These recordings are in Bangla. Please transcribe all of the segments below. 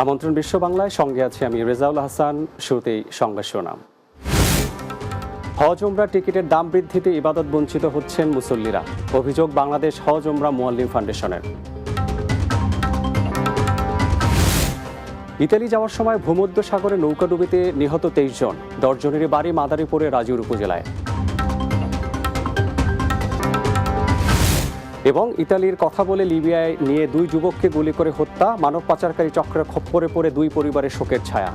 আমন্ত্রণ বিশ্ব বাংলায়, সঙ্গে আছে আমি রেজাউল হাসান। শুরুতেই সংবাদ শিরোনাম। হজ ওমরা টিকিটের দাম বৃদ্ধিতে ইবাদত বঞ্চিত হচ্ছেন মুসল্লিরা, অভিযোগ বাংলাদেশ হজ ওমরা মুআল্লিম ফাউন্ডেশনের। ইতালি যাওয়ার সময় ভূমধ্য সাগরে নৌকাডুবিতে নিহত 23 জন, 10 জনেরই বাড়ি মাদারীপুরের রাজুর উপজেলায়। এবং ইতালির কথা বলে লিবিয়ায় নিয়ে 2 যুবককে গুলি করে হত্যা, মানব পাচারকারী চক্রের খপ্পরে পড়ে 2 পরিবারের শোকের ছায়া।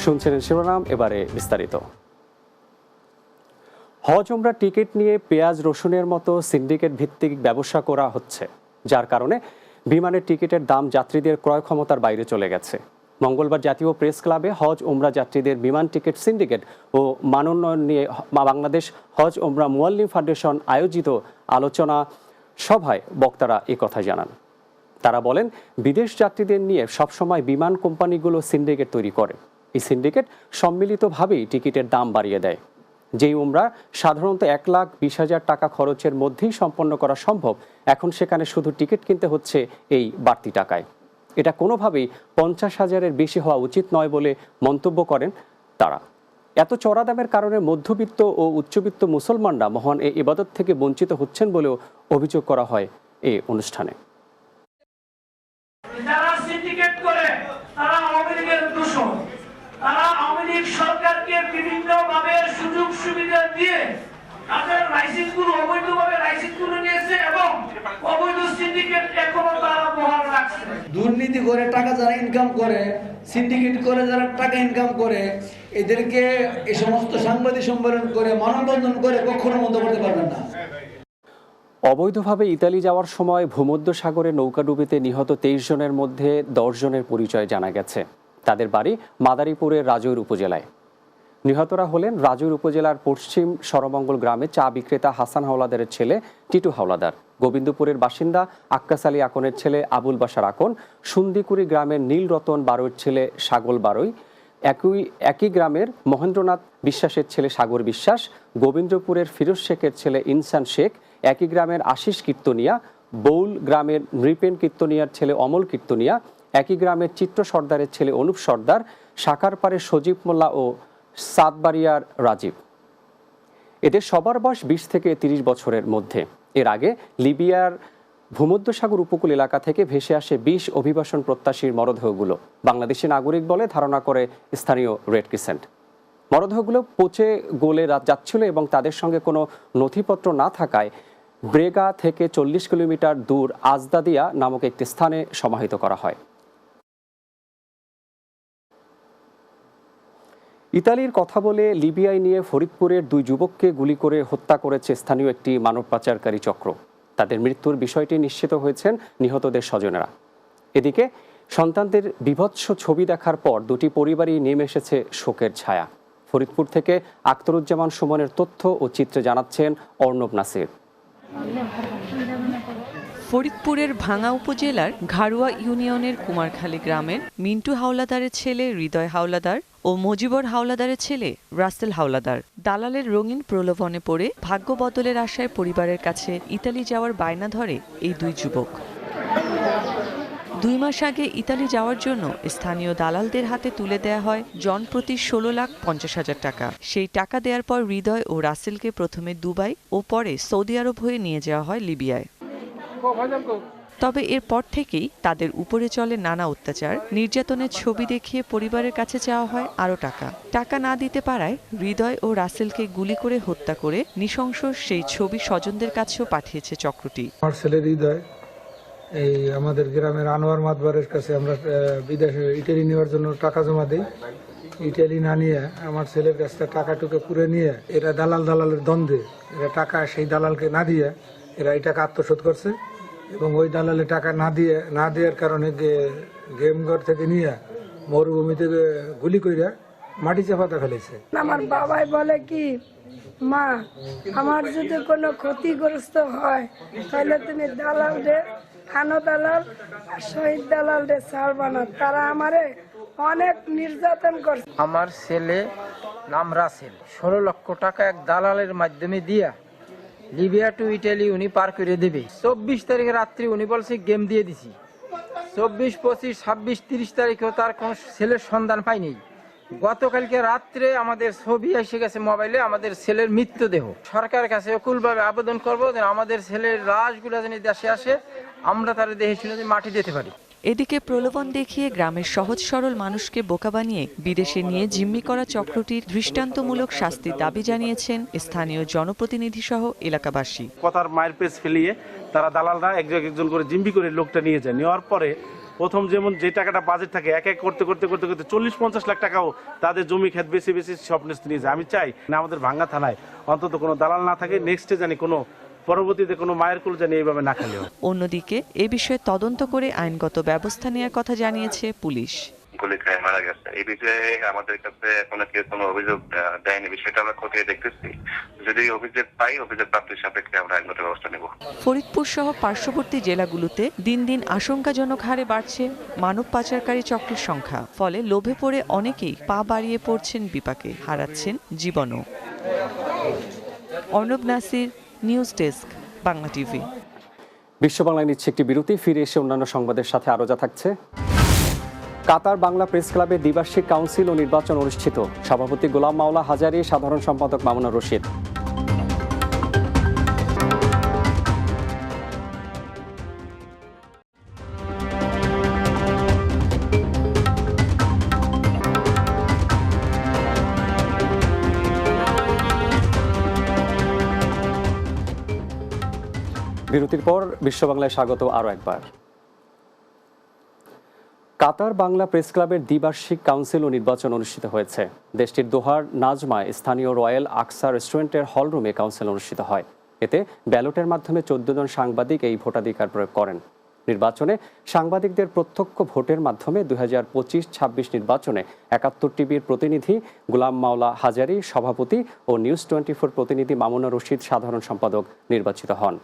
শুনছিলেন শিরোনাম, এবারে বিস্তারিত। হজ ওমরা টিকিট নিয়ে পেঁয়াজ রসুনের মতো সিন্ডিকেট ভিত্তিক ব্যবসা করা হচ্ছে, যার কারণে বিমানের টিকিটের দাম যাত্রীদের ক্রয় ক্ষমতার বাইরে চলে গেছে। মঙ্গলবার জাতীয় প্রেস ক্লাবে হজ ওমরা যাত্রীদের বিমান টিকিট সিন্ডিকেট ও মানোন্নয়ন নিয়ে বাংলাদেশ হজ ওমরা মুআল্লিম ফাউন্ডেশন আয়োজিত আলোচনা সভায় বক্তারা কথা জানান। তারা বলেন, বিদেশ যাত্রীদের নিয়ে সবসময় বিমান কোম্পানিগুলো সিন্ডিকেট তৈরি করে। এই সিন্ডিকেট সম্মিলিতভাবেই টিকিটের দাম বাড়িয়ে দেয়। যেই উমরা সাধারণত 1,20,000 টাকা খরচের মধ্যেই সম্পন্ন করা সম্ভব, এখন সেখানে শুধু টিকিট কিনতে হচ্ছে এই বাড়তি টাকায়। এটা কোনোভাবেই 50,000-এর বেশি হওয়া উচিত নয় বলে মন্তব্য করেন তারা। এত চড়া দামের কারণে মধ্যবিত্ত ও উচ্চবিত্ত মুসলমানরা মহান এই ইবাদত থেকে বঞ্চিত হচ্ছেন বলেও অভিযোগ করা হয় এই অনুষ্ঠানে। যারা সিন্ডিকেট করে তারা আওয়ামী লীগের দূষণ, তারা আওয়ামী লীগ সরকারকে বিভিন্নভাবে সুযোগ সুবিধা দিয়ে তাদের লাইসেন্সগুলো অবৈধভাবে লাইসেন্সগুলো নিয়েছে এবং অবৈধ সিন্ডিকেট এখনো তারা বহাল রাখছে। দুর্নীতি করে টাকা যারা ইনকাম করে, সিন্ডিকেট করে যারা টাকা ইনকাম করে, এদেরকে এই সমস্ত সাংবাদিক সম্মেলন করে মানববন্ধন করে কখনো বন্ধ করতে পারবেন না। অবৈধভাবে ইতালি যাওয়ার সময় ভূমধ্য সাগরে নৌকাডুবিতে নিহত 23 জনের মধ্যে 10 জনের পরিচয় জানা গেছে। তাদের বাড়ি মাদারীপুরের রাজুর উপজেলায়। নিহতরা হলেন রাজুর উপজেলার পশ্চিম সরমঙ্গল গ্রামে চা বিক্রেতা হাসান হাওলাদারের ছেলে টিটু হাওলাদার, গোবিন্দপুরের বাসিন্দা আক্কাস আলী আকনের ছেলে আবুল বাশার আকন, সুন্দিকুড়ি গ্রামের নীলরতন বারৈর ছেলে সাগল বারৈ, একই গ্রামের মহেন্দ্রনাথ বিশ্বাসের ছেলে সাগর বিশ্বাস, গোবিন্দপুরের ফিরোজ শেখের ছেলে ইনসান শেখ, একই গ্রামের আশিস কীর্তনিয়া, বৌল গ্রামের নৃপেন কীর্তনিয়ার ছেলে অমল কীর্তনিয়া, একই গ্রামের চিত্র সর্দারের ছেলে অনুপ সর্দার, সাকারপাড়ের সজীব মোল্লা ও সাতবাড়িয়ার রাজীব। এদের সবার বয়স 20 থেকে 30 বছরের মধ্যে। এর আগে লিবিয়ার ভূমধ্যসাগর উপকূল এলাকা থেকে ভেসে আসে 20 অভিবাসন প্রত্যাশীর মরদেহগুলো বাংলাদেশি নাগরিক বলে ধারণা করে স্থানীয় রেড ক্রিসেন্ট। মরদেহগুলো পচে গলে যাচ্ছিল এবং তাদের সঙ্গে কোনো নথিপত্র না থাকায় ব্রেগা থেকে 40 কিলোমিটার দূর আজদাদিয়া নামক একটি স্থানে সমাহিত করা হয়। ইতালির কথা বলে লিবিয়ায় নিয়ে ফরিদপুরের 2 যুবককে গুলি করে হত্যা করেছে স্থানীয় একটি মানব পাচারকারী চক্র। তাদের মৃত্যুর বিষয়টি নিশ্চিত হয়েছেন নিহতদের স্বজনেরা। এদিকে সন্তানদের বীভৎস ছবি দেখার পর 2টি পরিবারই নেমে এসেছে শোকের ছায়া। ফরিদপুর থেকে আখতারুজ্জামান সুমনের তথ্য ও চিত্রে জানাচ্ছেন অর্ণব নাসির। ফরিদপুরের ভাঙ্গা উপজেলার ঘাড়ুয়া ইউনিয়নের কুমারখালী গ্রামের মিন্টু হাওলাদারের ছেলে হৃদয় হাওলাদার ও মজিবর হাওলাদারের ছেলে রাসেল হাওলাদার দালালের রঙিন প্রলোভনে পড়ে ভাগ্য বদলের আশায় পরিবারের কাছে ইতালি যাওয়ার বায়না ধরে এই 2 যুবক। 2 মাস আগে ইতালি যাওয়ার জন্য স্থানীয় দালালদের হাতে তুলে দেয়া হয় জনপ্রতি 16,50,000 টাকা। সেই টাকা দেওয়ার পর হৃদয় ও রাসেলকে প্রথমে দুবাই ও পরে সৌদি আরব হয়ে নিয়ে যাওয়া হয় লিবিয়ায়। তবে এরপর থেকেই তাদের উপরে চলে নানা অত্যাচার, নির্যাতনের ছবি দেখিয়ে পরিবারের কাছে চাওয়া হয় আরও টাকা না দিতে পারায় হৃদয় ও রাসেলকে গুলি করে হত্যা করে নৃশংস সেই ছবি স্বজনদের কাছেও পাঠিয়েছে চক্রটি। আমার ছেলে হৃদয় এই আমাদের গ্রামের আনোয়ার মাতবারের কাছে আমরা বিদেশে ইটালি নেওয়ার জন্য টাকা জমা দিই। ইটালি না নিয়ে আমার ছেলের কাছ থেকে টাকাটুকু পুরে নিয়ে এরা দালালের দ্বন্দ্বে এরা টাকা সেই দালালকে না দিয়ে এরা এই টাকা আত্মসাৎ করছে এবং ওই দালালে টাকা না দেওয়ার কারণে গেমঘর থেকে নিয়ে মরুভূমি থেকে গুলি কইরা মাটি চাপাতে ফেলেছে। আমার বাবাই বলে কি, মা আমার যদি কোনো ক্ষতিগ্রস্ত হয় তাহলে তুমি দালালরে আনো দালাল আর শহীদ দালালরে ছাড়বা না, তারা আমারে অনেক নির্যাতন করছে। আমার ছেলে নাম রাসেল 16 লক্ষ টাকা এক দালালের মাধ্যমে দিয়া লিবিয়া টু ইটালি উনি পার করে দেবে। 24 তারিখে রাত্রি উনি বলছে গেম দিয়ে দিছি। 24, 25, 26, 30 তারিখেও তার কোনো ছেলের সন্ধান পাইনি। গতকালকে রাত্রে আমাদের ছবি এসে গেছে মোবাইলে, আমাদের ছেলের মৃতদেহ। সরকারের কাছে অকুলভাবে আবেদন করবো যে আমাদের ছেলের লাশগুলো যেন দেশে আসে, আমরা তার দেহে শুনে মাটি দিতে পারি। এদিকে প্রলোভন দেখিয়ে গ্রামের সহজ সরল মানুষকে বোকা বানিয়ে বিদেশে নিয়ে জিম্মি করা চক্রটির দৃষ্টান্তমূলক শাস্তির দাবি জানিয়েছেন স্থানীয় জনপ্রতিনিধি সহ এলাকাবাসী। কথার মায়ের পেজ ফেলিয়ে তারা দালালরা একজন করে জিম্মি করে লোকটা নিয়ে যায়। নেওয়ার পরে প্রথম যেমন যে টাকাটা বাজেট থাকে এক এক করতে 40-50 লাখ টাকাও তাদের জমি ক্ষেত বেশি সব নিয়ে যায়। আমি চাই না আমাদের ভাঙ্গা থানায় অন্তত কোনো দালাল না থাকে, নেক্সটে জানি কোনো পরবর্তীতে কোনো মায়ের কুল জানি এইভাবে না খেলে। অন্যদিকে এ বিষয়ে তদন্ত করে আইনগত ব্যবস্থা নেওয়ার কথা জানিয়েছে পুলিশ। গুলি খেয়ে মারা গেছে, এই বিষয়ে আমাদের কাছে এখনো কেউ কোনো অভিযোগ দেয়নি। বিষয়টা আমরা খতিয়ে দেখতেছি, যদি অভিযোগ পাই অভিযোগ প্রাপ্তির সাপেক্ষে আমরা আইনগত ব্যবস্থা নেব। ফরিদপুর সহ পার্শ্ববর্তী জেলাগুলোতে দিন দিন আশঙ্কাজনক হারে বাড়ছে মানব পাচারকারী চক্রের সংখ্যা। ফলে লোভে পড়ে অনেকেই পা বাড়িয়ে পড়ছেন বিপাকে, হারাচ্ছেন জীবনও। Arnab Nasir, news desk, Bangla TV. বিশ্ব বাংলায় নিচ্ছে একটি বিরতি, ফিরে এসে অন্যান্য সংবাদের সাথে আরো যা থাকছে। কাতার বাংলা প্রেস ক্লাবে দ্বিবার্ষিক কাউন্সিল ও নির্বাচন অনুষ্ঠিত। সভাপতি গোলাম মাওলা হাজারী, সাধারণ সম্পাদক মামুনা রশিদ। বিরতির পর বিশ্ব বাংলায় স্বাগত আরও একবার। কাতার বাংলা প্রেস ক্লাবের দ্বিবার্ষিক কাউন্সিল ও নির্বাচন অনুষ্ঠিত হয়েছে। দেশটির দোহার নাজমায় স্থানীয় রয়্যাল আকসা রেস্টুরেন্টের হলরুমে কাউন্সিল অনুষ্ঠিত হয়। এতে ব্যালটের মাধ্যমে 14 জন সাংবাদিক এই ভোটাধিকার প্রয়োগ করেন। নির্বাচনে সাংবাদিকদের প্রত্যক্ষ ভোটের মাধ্যমে 2025-26 নির্বাচনে 71 টিভির প্রতিনিধি গোলাম মাওলা হাজারী সভাপতি ও নিউজ 24 প্রতিনিধি মামুনা রশিদ সাধারণ সম্পাদক নির্বাচিত হন।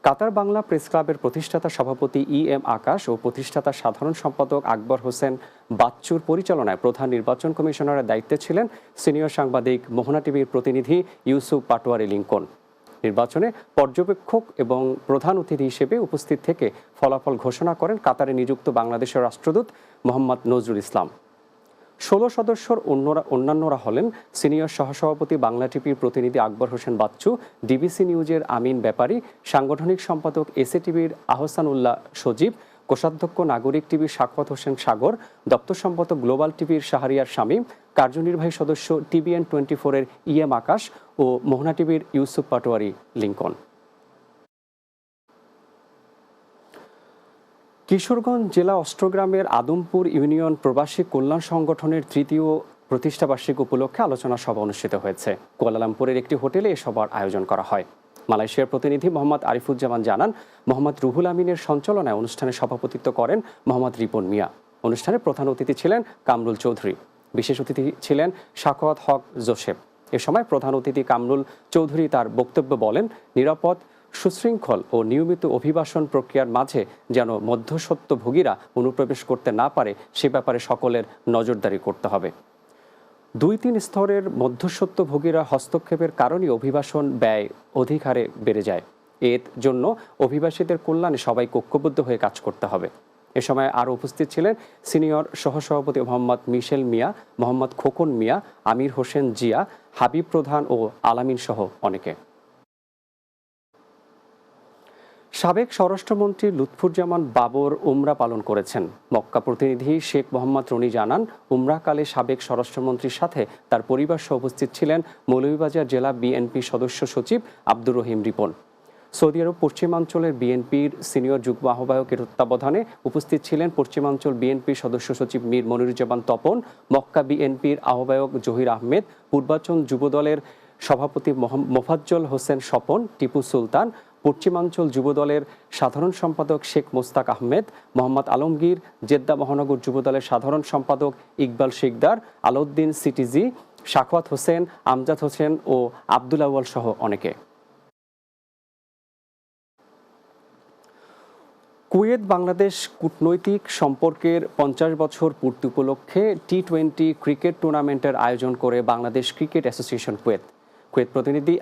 কাতার বাংলা প্রেস ক্লাবের প্রতিষ্ঠাতা সভাপতি EM আকাশ ও প্রতিষ্ঠাতা সাধারণ সম্পাদক আকবর হোসেন বাচ্চুর পরিচালনায় প্রধান নির্বাচন কমিশনারের দায়িত্বে ছিলেন সিনিয়র সাংবাদিক মোহনা টিভির প্রতিনিধি ইউসুফ পাটোয়ারি লিঙ্কন। নির্বাচনে পর্যবেক্ষক এবং প্রধান অতিথি হিসেবে উপস্থিত থেকে ফলাফল ঘোষণা করেন কাতারে নিযুক্ত বাংলাদেশের রাষ্ট্রদূত মোহাম্মদ নজরুল ইসলাম। 16 সদস্যর অন্যান্যরা হলেন সিনিয়র সহসভাপতি বাংলা টিভির প্রতিনিধি আকবর হোসেন বাচ্চু, ডিবিসি নিউজের আমিন ব্যাপারী, সাংগঠনিক সম্পাদক এসএ টিভির আহসান উল্লাহ সজীব, কোষাধ্যক্ষ নাগরিক টিভির সাখাওয়াত হোসেন সাগর, দপ্তর সম্পাদক গ্লোবাল টিভির শাহরিয়ার শামীম, কার্যনির্বাহী সদস্য TVN 24-এর EM আকাশ ও মোহনা টিভির ইউসুফ পাটোয়ারি লিঙ্কন। কিশোরগঞ্জ জেলা অষ্টগ্রামের আদমপুর ইউনিয়ন প্রবাসী কল্যাণ সংগঠনের 3য় প্রতিষ্ঠাবার্ষিকী উপলক্ষে আলোচনা সভা অনুষ্ঠিত হয়েছে। কুয়ালালামপুরের একটি হোটেলে এ সভার আয়োজন করা হয়। মালয়েশিয়ার প্রতিনিধি মোহাম্মদ আরিফুজ্জামান জানান, মোহাম্মদ রুহুল আমিনের সঞ্চালনায় অনুষ্ঠানে সভাপতিত্ব করেন মোহাম্মদ রিপন মিয়া। অনুষ্ঠানে প্রধান অতিথি ছিলেন কামরুল চৌধুরী, বিশেষ অতিথি ছিলেন সাখাওয়াত হক জোসেফ। এ সময় প্রধান অতিথি কামরুল চৌধুরী তার বক্তব্য বলেন, নিরাপদ, সুশৃঙ্খল ও নিয়মিত অভিবাসন প্রক্রিয়ার মাঝে যেন মধ্যস্বত্বভোগীরা অনুপ্রবেশ করতে না পারে সে ব্যাপারে সকলের নজরদারি করতে হবে। 2-3 স্তরের মধ্যস্বত্বভোগীরা হস্তক্ষেপের কারণে অভিবাসন ব্যয় অধিক হারে বেড়ে যায়। এর জন্য অভিবাসীদের কল্যাণে সবাই ঐক্যবদ্ধ হয়ে কাজ করতে হবে। এ সময় আরও উপস্থিত ছিলেন সিনিয়র সহসভাপতি মোহাম্মদ মিশেল মিয়া, মোহাম্মদ খোকন মিয়া, আমির হোসেন জিয়া, হাবিব প্রধান ও আলামিন সহ অনেকে। সাবেক স্বরাষ্ট্রমন্ত্রী লুৎফুজ্জামান বাবর উমরা পালন করেছেন। মক্কা প্রতিনিধি শেখ মোহাম্মদ রনি জানান, উমরাকালে সাবেক স্বরাষ্ট্রমন্ত্রীর সাথে তার পরিবার সহ উপস্থিত ছিলেন মৌলভীবাজার জেলা বিএনপি সদস্য সচিব আব্দুর রহিম রিপন। সৌদি আরব পশ্চিমাঞ্চলের বিএনপির সিনিয়র যুগ্ম আহ্বায়কের তত্ত্বাবধানে উপস্থিত ছিলেন পশ্চিমাঞ্চল বিএনপির সদস্য সচিব মীর মনিরুজ্জামান তপন, মক্কা বিএনপির আহ্বায়ক জহির আহমেদ, পূর্বাঞ্চল যুবদলের সভাপতি মোফাজ্জল হোসেন স্বপন, টিপু সুলতান, পশ্চিমাঞ্চল যুবদলের সাধারণ সম্পাদক শেখ মোস্তাক আহমেদ, মোহাম্মদ আলমগীর, জেদ্দা মহানগর যুবদলের সাধারণ সম্পাদক ইকবাল শিকদার, আলাউদ্দিন সিটিজি, সাখাওয়াত হোসেন, আমজাদ হোসেন ও আব্দুল আউয়াল সহ অনেকে। কুয়েত বাংলাদেশ কূটনৈতিক সম্পর্কের 50 বছর পূর্তি উপলক্ষে T20 ক্রিকেট টুর্নামেন্টের আয়োজন করে Bangladesh cricket association Kuwait. Kuwait প্রতিনিধি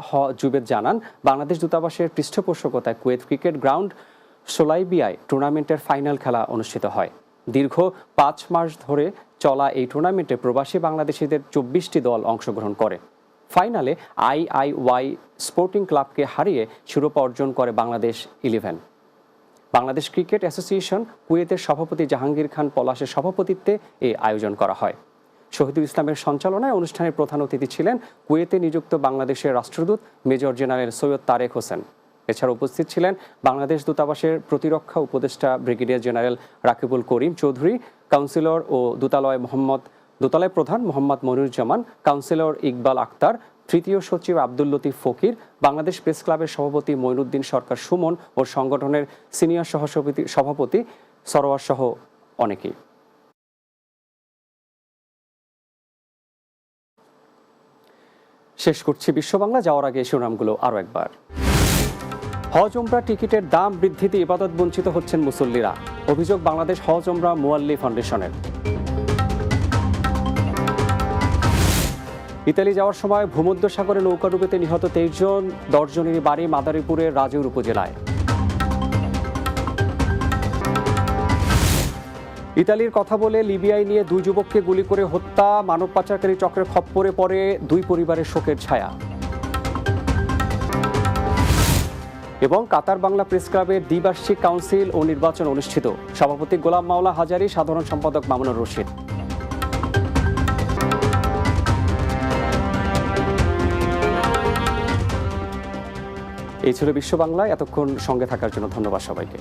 হ জুবেদ জানান, বাংলাদেশ দূতাবাসের পৃষ্ঠপোষকতায় কুয়েত ক্রিকেট গ্রাউন্ড সোলাইবিয়ায় টুর্নামেন্টের ফাইনাল খেলা অনুষ্ঠিত হয়। দীর্ঘ 5 মাস ধরে চলা এই টুর্নামেন্টে প্রবাসী বাংলাদেশিদের 24টি দল অংশগ্রহণ করে। ফাইনালে আইআইওয়াই স্পোর্টিং ক্লাবকে হারিয়ে শিরোপা অর্জন করে বাংলাদেশ 11। বাংলাদেশ ক্রিকেট অ্যাসোসিয়েশন কুয়েতের সভাপতি জাহাঙ্গীর খান পলাশের সভাপতিত্বে এই আয়োজন করা হয়। শহীদুল ইসলামের সঞ্চালনায় অনুষ্ঠানের প্রধান অতিথি ছিলেন কুয়েতে নিযুক্ত বাংলাদেশের রাষ্ট্রদূত মেজর জেনারেল সৈয়দ তারেক হোসেন। এছাড়া উপস্থিত ছিলেন বাংলাদেশ দূতাবাসের প্রতিরক্ষা উপদেষ্টা brigadier general Rakibul Karim Chowdhury, councillor ও দূতালয় প্রধান মোহাম্মদ মনিরুজ্জামান, কাউন্সিলর ইকবাল আক্তার, তৃতীয় সচিব আব্দুল লতিফ ফকির, বাংলাদেশ প্রেস ক্লাবের সভাপতি মঈনুদ্দিন সরকার সুমন ও সংগঠনের সিনিয়র সভাপতি সরোয়ার সহ অনেকেই। শেষ করছি বিশ্ব বাংলা, যাওয়ার আগে শিরোনামগুলো আরও একবার। হজ উমরা টিকিটের দাম বৃদ্ধিতে ইবাদত বঞ্চিত হচ্ছেন মুসল্লিরা, অভিযোগ বাংলাদেশ হজ উমরা মুয়াল্লি ফাউন্ডেশনের। ইতালি যাওয়ার সময় ভূমধ্যসাগরে নৌকাডুবিতে নিহত 23 জন, 10 জনেরই বাড়ি মাদারীপুরের রাজৌর উপজেলায়। ইতালির কথা বলে লিবিয়ায় নিয়ে 2 যুবককে গুলি করে হত্যা, মানব পাচারকারী চক্রের খপ্পরে পড়ে 2 পরিবারের শোকের ছায়া। এবং কাতার বাংলা প্রেস ক্লাবের দ্বিবার্ষিক কাউন্সিল ও নির্বাচন অনুষ্ঠিত, সভাপতি গোলাম মাওলা হাজারী, সাধারণ সম্পাদক মামুনুর রশিদ। এই ছিল বিশ্ব বাংলায়। এতক্ষণ সঙ্গে থাকার জন্য ধন্যবাদ সবাইকে।